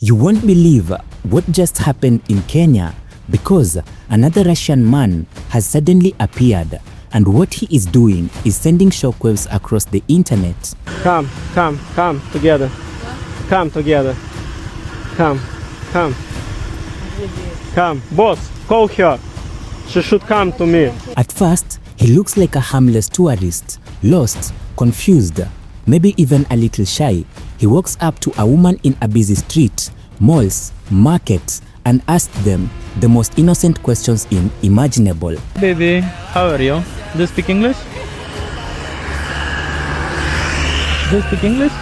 You won't believe what just happened in Kenya because another Russian man has suddenly appeared, and what he is doing is sending shockwaves across the internet. Come together. Come together. Come. Come. Boss, call her. She should come to me. At first, he looks like a harmless tourist, lost, confused, maybe even a little shy. He walks up to a woman in a busy street, malls, markets, and asks them the most innocent questions imaginable. Baby, how are you? Do you speak English? Do you speak English?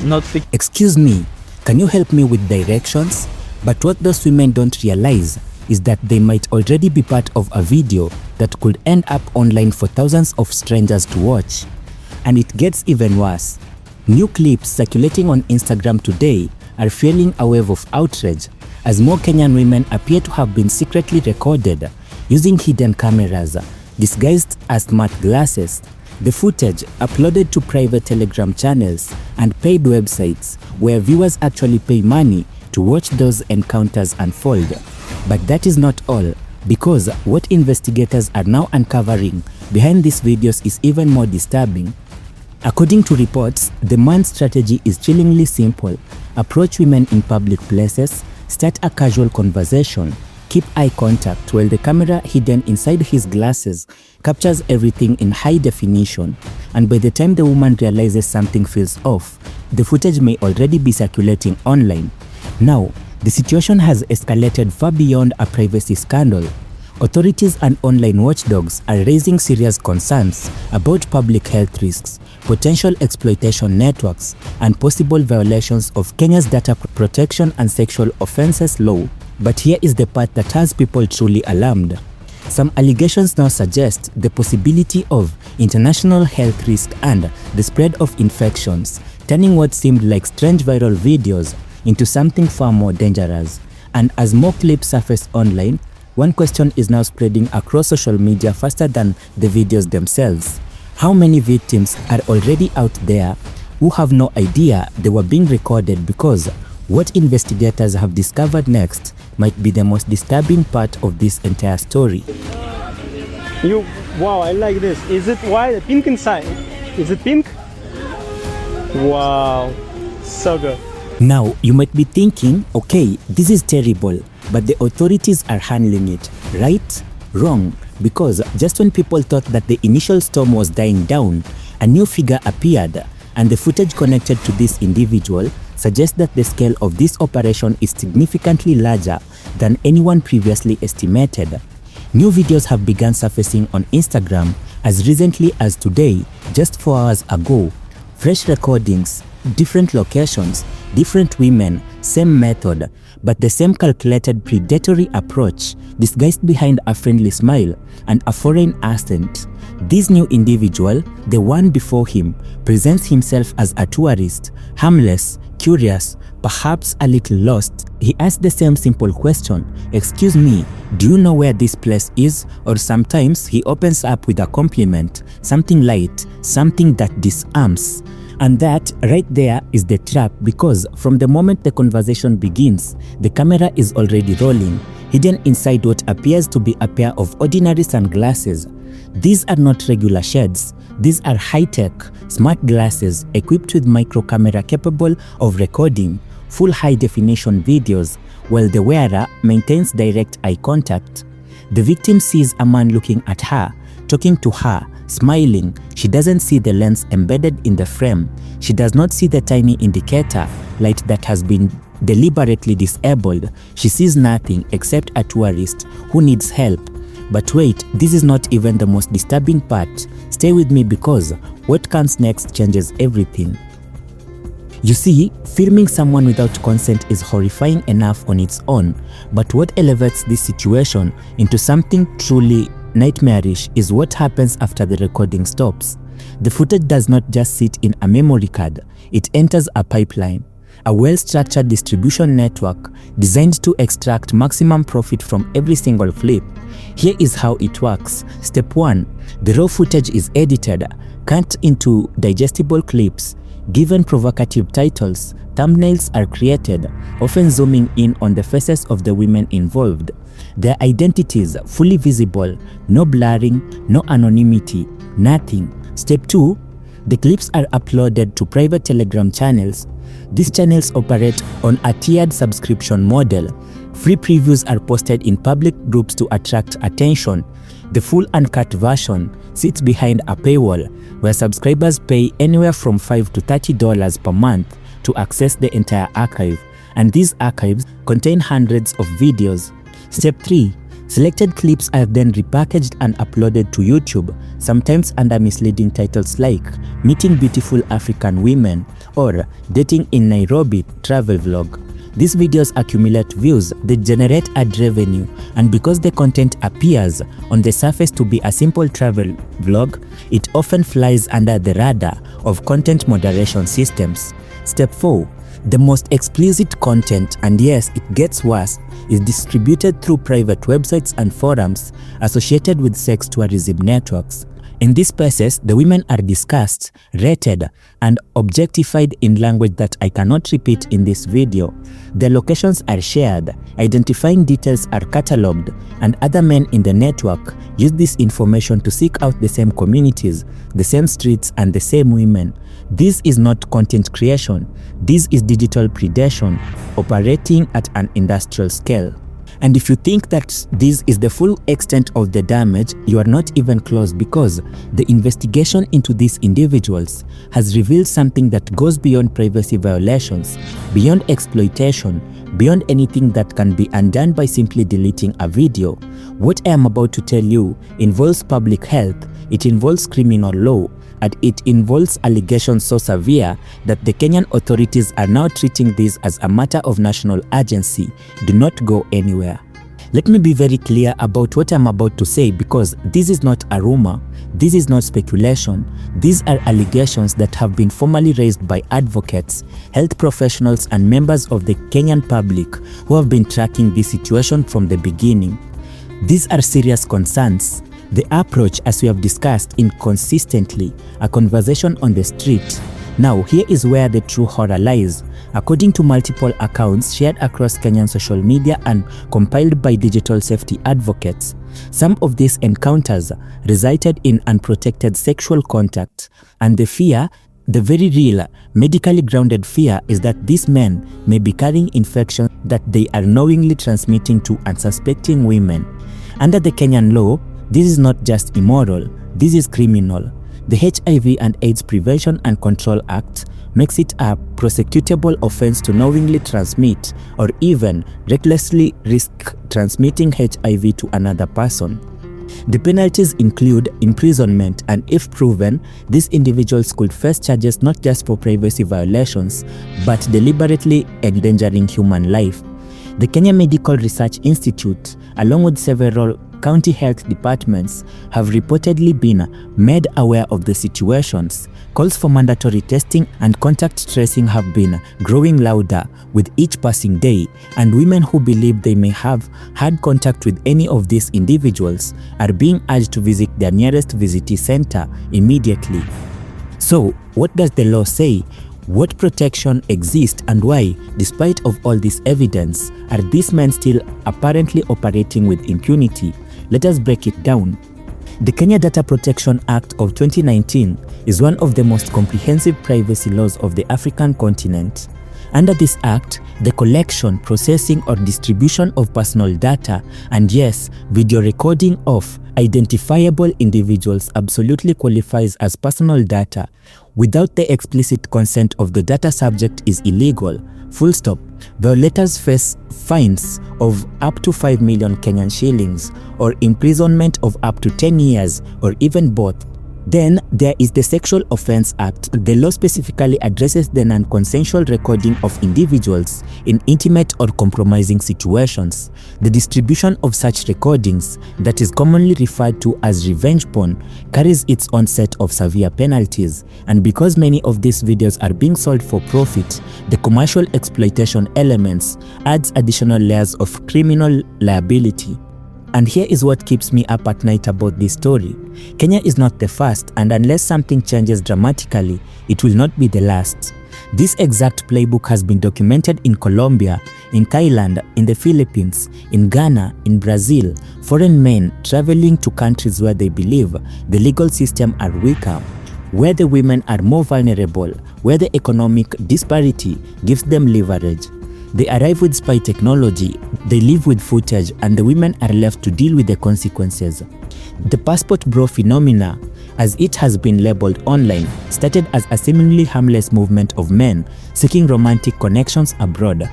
Not speak. Excuse me, can you help me with directions? But what those women don't realize is that they might already be part of a video that could end up online for thousands of strangers to watch. And it gets even worse. New clips circulating on Instagram today are fueling a wave of outrage as more Kenyan women appear to have been secretly recorded using hidden cameras disguised as smart glasses. The footage uploaded to private Telegram channels and paid websites where viewers actually pay money to watch those encounters unfold. But that is not all, because what investigators are now uncovering behind these videos is even more disturbing. According to reports, the man's strategy is chillingly simple. Approach women in public places, start a casual conversation, keep eye contact while the camera hidden inside his glasses captures everything in high definition. And by the time the woman realizes something feels off, the footage may already be circulating online. Now, the situation has escalated far beyond a privacy scandal. Authorities and online watchdogs are raising serious concerns about public health risks, potential exploitation networks, and possible violations of Kenya's data protection and sexual offences law. But here is the part that has people truly alarmed. Some allegations now suggest the possibility of international health risk and the spread of infections, turning what seemed like strange viral videos into something far more dangerous. And as more clips surface online, one question is now spreading across social media faster than the videos themselves. How many victims are already out there who have no idea they were being recorded, because what investigators have discovered next might be the most disturbing part of this entire story. Wow, I like this. Is it white? Pink inside? Is it pink? Wow, so good. Now, you might be thinking, okay, this is terrible, but the authorities are handling it, right? Wrong, because just when people thought that the initial storm was dying down, a new figure appeared, and the footage connected to this individual suggests that the scale of this operation is significantly larger than anyone previously estimated. New videos have begun surfacing on Instagram as recently as today, just 4 hours ago. Fresh recordings, different locations, different women, same method, but the same calculated predatory approach disguised behind a friendly smile and a foreign accent. This new individual, the one before him, presents himself as a tourist, harmless, curious, perhaps a little lost. He asks the same simple question, "Excuse me, do you know where this place is?" Or sometimes he opens up with a compliment, something light, something that disarms. And that right there is the trap, because from the moment the conversation begins, the camera is already rolling, hidden inside what appears to be a pair of ordinary sunglasses. These are not regular shades. These are high-tech, smart glasses equipped with micro camera capable of recording full high-definition videos, while the wearer maintains direct eye contact. The victim sees a man looking at her, talking to her, smiling. She doesn't see the lens embedded in the frame. She does not see the tiny indicator light that has been deliberately disabled. She sees nothing except a tourist who needs help. But wait, this is not even the most disturbing part. Stay with me, because what comes next changes everything. You see, filming someone without consent is horrifying enough on its own, but what elevates this situation into something truly nightmarish is what happens after the recording stops. The footage does not just sit in a memory card, it enters a pipeline, a well-structured distribution network designed to extract maximum profit from every single clip. Here is how it works. Step 1. The raw footage is edited, cut into digestible clips, Given provocative titles, thumbnails are created, often zooming in on the faces of the women involved. Their identities fully visible, no blurring, no anonymity, nothing. Step 2. The clips are uploaded to private Telegram channels. These channels operate on a tiered subscription model. Free previews are posted in public groups to attract attention. The full uncut version sits behind a paywall where subscribers pay anywhere from $5 to $30 per month to access the entire archive, and these archives contain hundreds of videos. Step 3. Selected clips are then repackaged and uploaded to YouTube, sometimes under misleading titles like Meeting Beautiful African Women or Dating in Nairobi Travel Vlog. These videos accumulate views, they generate ad revenue, and because the content appears on the surface to be a simple travel vlog, it often flies under the radar of content moderation systems. Step 4. The most explicit content, and yes, it gets worse, is distributed through private websites and forums associated with sex tourism networks. In these spaces, the women are discussed, rated, and objectified in language that I cannot repeat in this video. Their locations are shared, identifying details are catalogued, and other men in the network use this information to seek out the same communities, the same streets, and the same women. This is not content creation. This is digital predation operating at an industrial scale. And if you think that this is the full extent of the damage, you are not even close, because the investigation into these individuals has revealed something that goes beyond privacy violations, beyond exploitation, beyond anything that can be undone by simply deleting a video. What I am about to tell you involves public health, it involves criminal law, and it involves allegations so severe that the Kenyan authorities are now treating this as a matter of national urgency. Do not go anywhere. Let me be very clear about what I'm about to say, because this is not a rumor, this is not speculation. These are allegations that have been formally raised by advocates, health professionals, and members of the Kenyan public who have been tracking this situation from the beginning. These are serious concerns. The approach, as we have discussed, inconsistently, a conversation on the street. Now, here is where the true horror lies. According to multiple accounts shared across Kenyan social media and compiled by digital safety advocates, some of these encounters resulted in unprotected sexual contact, and the fear, the very real, medically grounded fear, is that these men may be carrying infections that they are knowingly transmitting to unsuspecting women. Under the Kenyan law, this is not just immoral, this is criminal. The HIV and AIDS Prevention and Control Act makes it a prosecutable offense to knowingly transmit or even recklessly risk transmitting HIV to another person. The penalties include imprisonment, and if proven, these individuals could face charges not just for privacy violations, but deliberately endangering human life. The Kenya Medical Research Institute, along with several county health departments, have reportedly been made aware of the situations. Calls for mandatory testing and contact tracing have been growing louder with each passing day, and women who believe they may have had contact with any of these individuals are being urged to visit their nearest VCT center immediately. So, what does the law say? What protection exists, and why, despite of all this evidence, are these men still apparently operating with impunity? Let us break it down. The Kenya Data Protection Act of 2019 is one of the most comprehensive privacy laws of the African continent. Under this act, the collection, processing, or distribution of personal data, and yes, video recording of identifiable individuals absolutely qualifies as personal data. Without the explicit consent of the data subject is illegal. Full stop. Violators face fines of up to 5 million Kenyan shillings or imprisonment of up to 10 years or even both. Then there is the Sexual Offense Act. The law specifically addresses the non-consensual recording of individuals in intimate or compromising situations. The distribution of such recordings, that is commonly referred to as revenge porn, carries its own set of severe penalties, and because many of these videos are being sold for profit, the commercial exploitation elements adds additional layers of criminal liability. And here is what keeps me up at night about this story. Kenya is not the first, and unless something changes dramatically, it will not be the last. This exact playbook has been documented in Colombia, in Thailand, in the Philippines, in Ghana, in Brazil. Foreign men traveling to countries where they believe the legal system are weaker, where the women are more vulnerable, where the economic disparity gives them leverage. They arrive with spy technology, they live with footage, and the women are left to deal with the consequences. The passport bro phenomena, as it has been labeled online, started as a seemingly harmless movement of men seeking romantic connections abroad.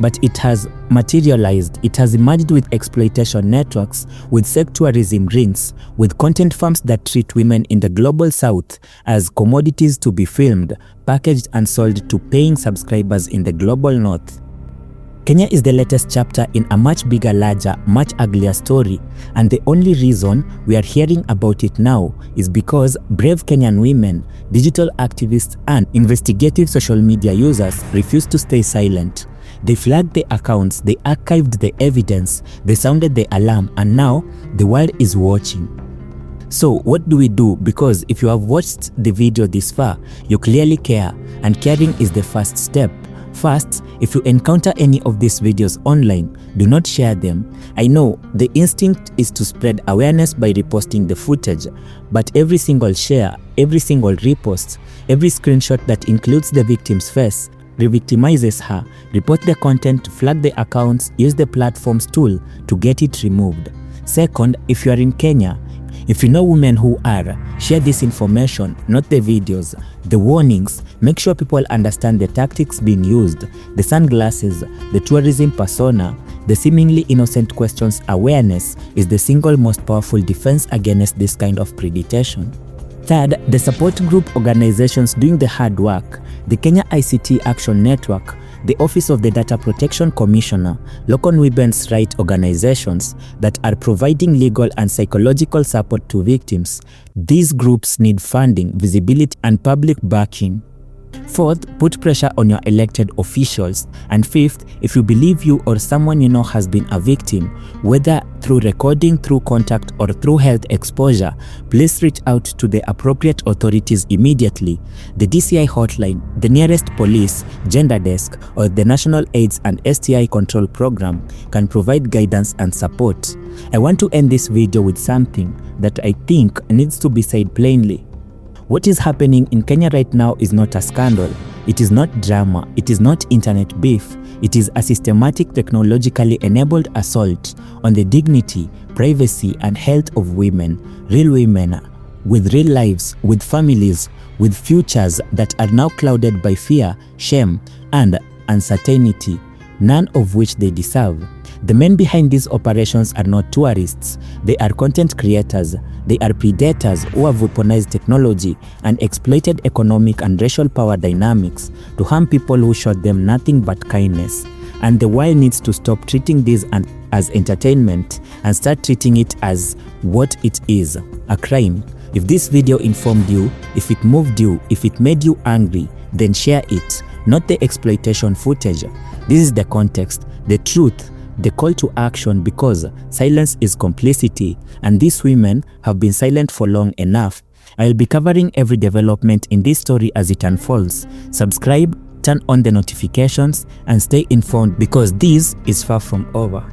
But it has materialized, it has emerged with exploitation networks, with sex tourism rings, with content farms that treat women in the global south as commodities to be filmed, packaged and sold to paying subscribers in the global north. Kenya is the latest chapter in a much bigger, larger, much uglier story, and the only reason we are hearing about it now is because brave Kenyan women, digital activists, and investigative social media users refuse to stay silent. They flagged the accounts, they archived the evidence, they sounded the alarm, and now the world is watching. So what do we do? Because if you have watched the video this far, you clearly care, and caring is the first step. First, if you encounter any of these videos online, do not share them. I know the instinct is to spread awareness by reposting the footage, but every single share, every single repost, every screenshot that includes the victim's face re-victimizes her. Report the content, flag the accounts, use the platform's tool to get it removed. Second, if you are in Kenya, if you know women who are, share this information, not the videos, the warnings. Make sure people understand the tactics being used, the sunglasses, the tourism persona, the seemingly innocent questions. Awareness is the single most powerful defense against this kind of predation. Third, the support group organizations doing the hard work, the Kenya ICT Action Network, the Office of the Data Protection Commissioner, local women's rights organizations that are providing legal and psychological support to victims. These groups need funding, visibility, and public backing. Fourth, put pressure on your elected officials. And fifth, if you believe you or someone you know has been a victim, whether through recording, through contact, or through health exposure, please reach out to the appropriate authorities immediately. The DCI hotline, the nearest police, gender desk, or the National AIDS and STI Control Program can provide guidance and support. I want to end this video with something that I think needs to be said plainly. What is happening in Kenya right now is not a scandal. It is not drama. It is not internet beef. It is a systematic, technologically enabled assault on the dignity, privacy, and health of women, real women, with real lives, with families, with futures that are now clouded by fear, shame, and uncertainty, none of which they deserve. The men behind these operations are not tourists. They are content creators. They are predators who have weaponized technology and exploited economic and racial power dynamics to harm people who showed them nothing but kindness. And the world needs to stop treating this as entertainment and start treating it as what it is, a crime. If this video informed you, if it moved you, if it made you angry, then share it, not the exploitation footage. This is the context, the truth, the call to action, because silence is complicity, and these women have been silent for long enough. I'll be covering every development in this story as it unfolds. Subscribe, turn on the notifications, and stay informed, because this is far from over.